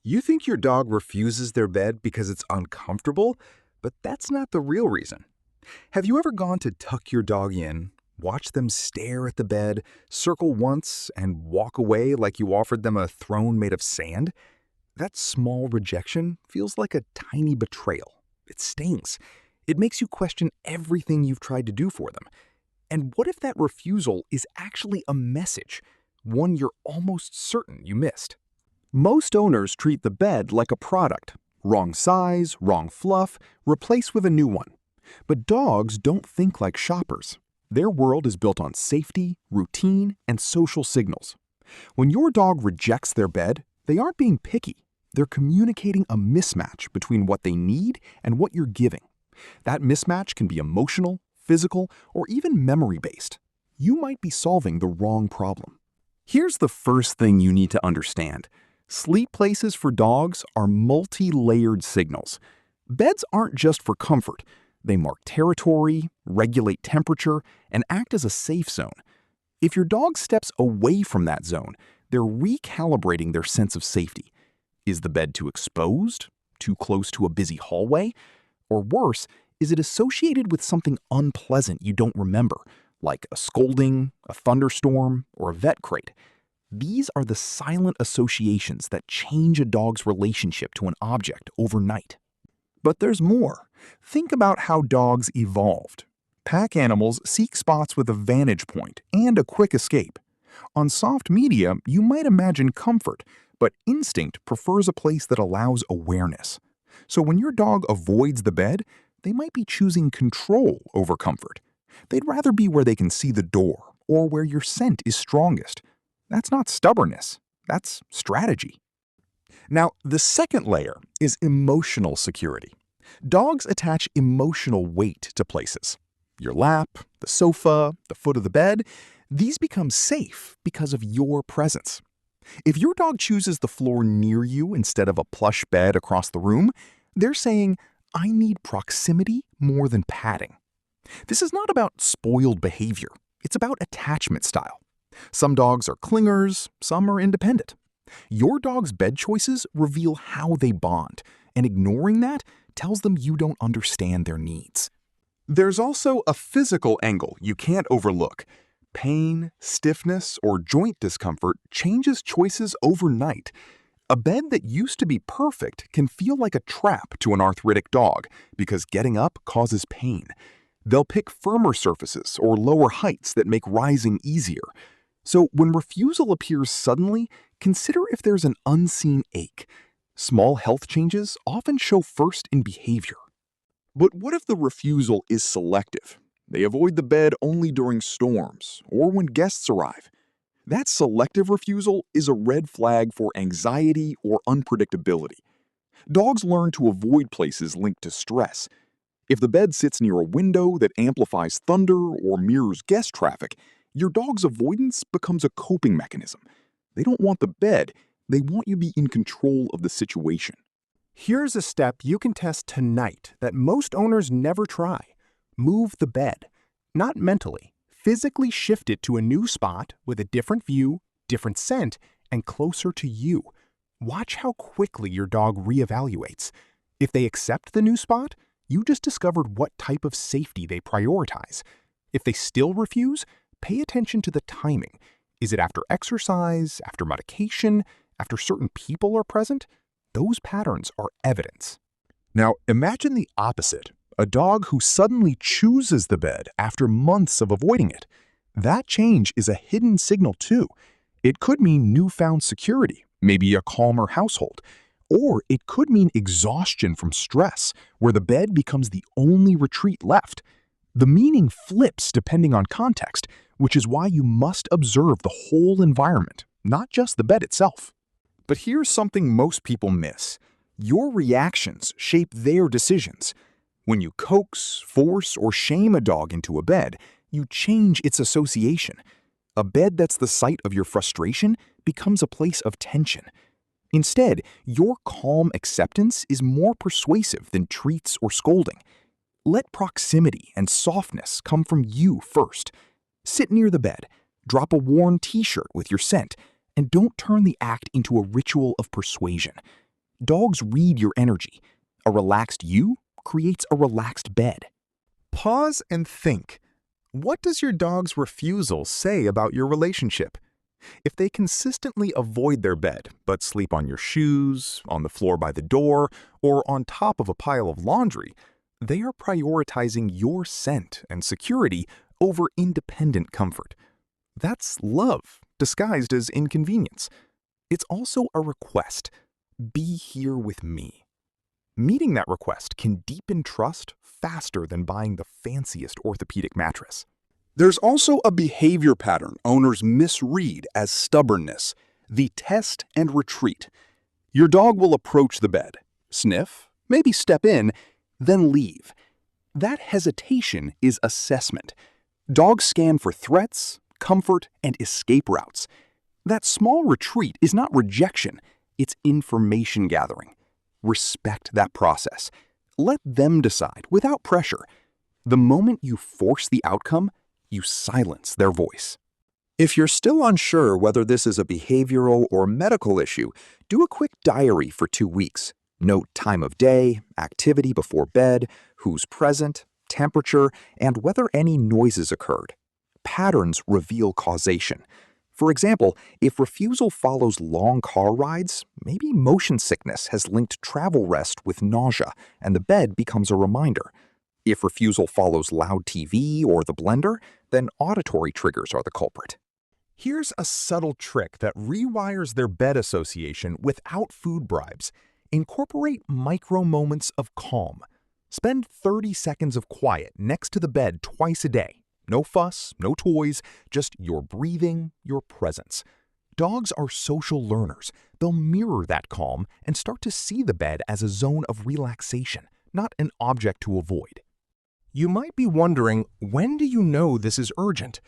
You think your dog refuses their bed because it's uncomfortable, but that's not the real reason. Have you ever gone to tuck your dog in, watch them stare at the bed, circle once, and walk away like you offered them a throne made of sand? That small rejection feels like a tiny betrayal. It stings. It makes you question everything you've tried to do for them. And what if that refusal is actually a message, one you're almost certain you missed? Most owners treat the bed like a product. Wrong size, wrong fluff, replace with a new one. But dogs don't think like shoppers. Their world is built on safety, routine, and social signals. When your dog rejects their bed, they aren't being picky. They're communicating a mismatch between what they need and what you're giving. That mismatch can be emotional, physical, or even memory-based. You might be solving the wrong problem. Here's the first thing you need to understand. Sleep places for dogs are multi-layered signals. Beds aren't just for comfort. They mark territory, regulate temperature, and act as a safe zone. If your dog steps away from that zone, they're recalibrating their sense of safety. Is the bed too exposed? Too close to a busy hallway? Or worse, is it associated with something unpleasant you don't remember, like a scolding, a thunderstorm, or a vet crate? These are the silent associations that change a dog's relationship to an object overnight. But there's more. Think about how dogs evolved. Pack animals seek spots with a vantage point and a quick escape. On soft media, you might imagine comfort, but instinct prefers a place that allows awareness. So when your dog avoids the bed, they might be choosing control over comfort. They'd rather be where they can see the door or where your scent is strongest. That's not stubbornness, that's strategy. Now, the second layer is emotional security. Dogs attach emotional weight to places. Your lap, the sofa, the foot of the bed, these become safe because of your presence. If your dog chooses the floor near you instead of a plush bed across the room, they're saying, "I need proximity more than padding." This is not about spoiled behavior. It's about attachment style. Some dogs are clingers, some are independent. Your dog's bed choices reveal how they bond, and ignoring that tells them you don't understand their needs. There's also a physical angle you can't overlook. Pain, stiffness, or joint discomfort changes choices overnight. A bed that used to be perfect can feel like a trap to an arthritic dog because getting up causes pain. They'll pick firmer surfaces or lower heights that make rising easier. So when refusal appears suddenly, consider if there's an unseen ache. Small health changes often show first in behavior. But what if the refusal is selective? They avoid the bed only during storms or when guests arrive. That selective refusal is a red flag for anxiety or unpredictability. Dogs learn to avoid places linked to stress. If the bed sits near a window that amplifies thunder or mirrors guest traffic, your dog's avoidance becomes a coping mechanism. They don't want the bed, they want you to be in control of the situation. Here's a step you can test tonight that most owners never try. Move the bed. Not mentally. Physically shift it to a new spot with a different view, different scent, and closer to you. Watch how quickly your dog reevaluates. If they accept the new spot, you just discovered what type of safety they prioritize. If they still refuse, pay attention to the timing. Is it after exercise, after medication, after certain people are present? Those patterns are evidence. Now, imagine the opposite. A dog who suddenly chooses the bed after months of avoiding it. That change is a hidden signal too. It could mean newfound security, maybe a calmer household. Or it could mean exhaustion from stress, where the bed becomes the only retreat left. The meaning flips depending on context, which is why you must observe the whole environment, not just the bed itself. But here's something most people miss. Your reactions shape their decisions. When you coax, force, or shame a dog into a bed, you change its association. A bed that's the site of your frustration becomes a place of tension. Instead, your calm acceptance is more persuasive than treats or scolding. Let proximity and softness come from you first. Sit near the bed, drop a worn t-shirt with your scent, and don't turn the act into a ritual of persuasion. Dogs read your energy. A relaxed you creates a relaxed bed. Pause and think. What does your dog's refusal say about your relationship? If they consistently avoid their bed, but sleep on your shoes, on the floor by the door, or on top of a pile of laundry, they are prioritizing your scent and security over independent comfort. That's love, disguised as inconvenience. It's also a request. Be here with me. Meeting that request can deepen trust faster than buying the fanciest orthopedic mattress. There's also a behavior pattern owners misread as stubbornness, the test and retreat. Your dog will approach the bed, sniff, maybe step in, then leave. That hesitation is assessment. Dogs scan for threats, comfort, and escape routes. That small retreat is not rejection, it's information gathering. Respect that process. Let them decide without pressure. The moment you force the outcome, you silence their voice. If you're still unsure whether this is a behavioral or medical issue, do a quick diary for 2 weeks. Note time of day, activity before bed, who's present, temperature, and whether any noises occurred. Patterns reveal causation. For example, if refusal follows long car rides, maybe motion sickness has linked travel rest with nausea, and the bed becomes a reminder. If refusal follows loud TV or the blender, then auditory triggers are the culprit. Here's a subtle trick that rewires their bed association without food bribes. Incorporate micro moments of calm. Spend 30 seconds of quiet next to the bed twice a day. No fuss, no toys, just your breathing, your presence. Dogs are social learners. They'll mirror that calm and start to see the bed as a zone of relaxation, not an object to avoid. You might be wondering, when do you know this is urgent?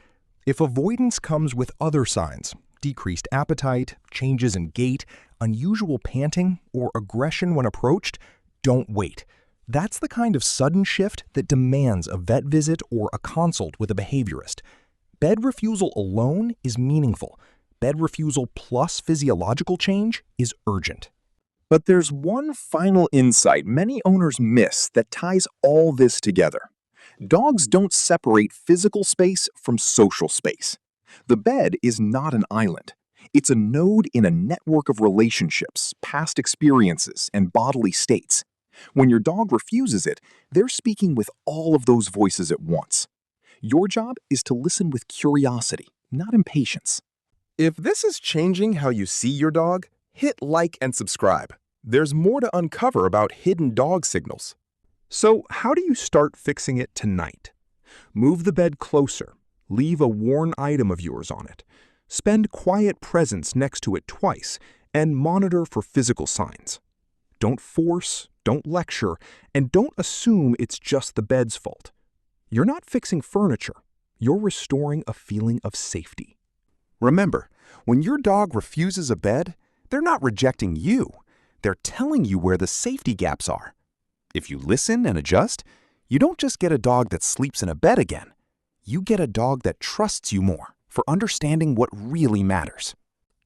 If avoidance comes with other signs, decreased appetite, changes in gait, unusual panting, or aggression when approached, don't wait. That's the kind of sudden shift that demands a vet visit or a consult with a behaviorist. Bed refusal alone is meaningful. Bed refusal plus physiological change is urgent. But there's one final insight many owners miss that ties all this together. Dogs don't separate physical space from social space. The bed is not an island. It's a node in a network of relationships, past experiences, and bodily states. When your dog refuses it, they're speaking with all of those voices at once. Your job is to listen with curiosity, not impatience. If this is changing how you see your dog, hit like and subscribe. There's more to uncover about hidden dog signals. So, how do you start fixing it tonight? Move the bed closer. Leave a worn item of yours on it. Spend quiet presence next to it twice, and monitor for physical signs. Don't force, don't lecture, and don't assume it's just the bed's fault. You're not fixing furniture. You're restoring a feeling of safety. Remember, when your dog refuses a bed, they're not rejecting you. They're telling you where the safety gaps are. If you listen and adjust, you don't just get a dog that sleeps in a bed again. You get a dog that trusts you more for understanding what really matters.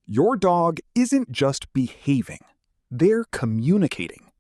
Your dog isn't just behaving. They're communicating.